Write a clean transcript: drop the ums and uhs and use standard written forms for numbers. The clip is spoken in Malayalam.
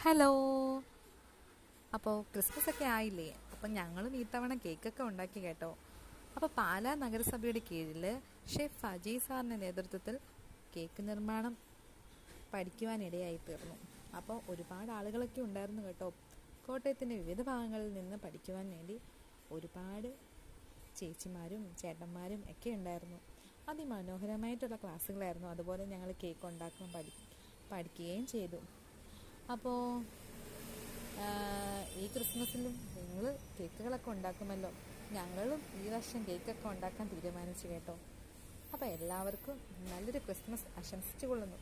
ഹലോ. അപ്പോൾ ക്രിസ്മസ് ഒക്കെ ആയില്ലേ? അപ്പം ഞങ്ങളും ഈ തവണ കേക്കൊക്കെ ഉണ്ടാക്കി കേട്ടോ. അപ്പോൾ പാലാ നഗരസഭയുടെ കീഴിൽ ഷെഫ് അജയ് സാറിൻ്റെ നേതൃത്വത്തിൽ കേക്ക് നിർമ്മാണം പഠിക്കുവാനിടയായി തീർന്നു. അപ്പോൾ ഒരുപാട് ആളുകളൊക്കെ ഉണ്ടായിരുന്നു കേട്ടോ. കോട്ടയത്തിൻ്റെ വിവിധ ഭാഗങ്ങളിൽ നിന്ന് പഠിക്കുവാൻ വേണ്ടി ഒരുപാട് ചേച്ചിമാരും ചേട്ടന്മാരും ഒക്കെ ഉണ്ടായിരുന്നു. അതിമനോഹരമായിട്ടുള്ള ക്ലാസ്സുകളായിരുന്നു. അതുപോലെ ഞങ്ങൾ കേക്ക് ഉണ്ടാക്കാൻ പഠിക്കുകയും ചെയ്തു. അപ്പോൾ ഈ ക്രിസ്മസിലും നിങ്ങൾ കേക്കുകളൊക്കെ ഉണ്ടാക്കുമല്ലോ. ഞങ്ങളും ഈ വർഷം കേക്കൊക്കെ ഉണ്ടാക്കാൻ തീരുമാനിച്ചു കേട്ടോ. അപ്പോൾ എല്ലാവർക്കും നല്ലൊരു ക്രിസ്മസ് ആശംസിച്ചു കൊള്ളുന്നു.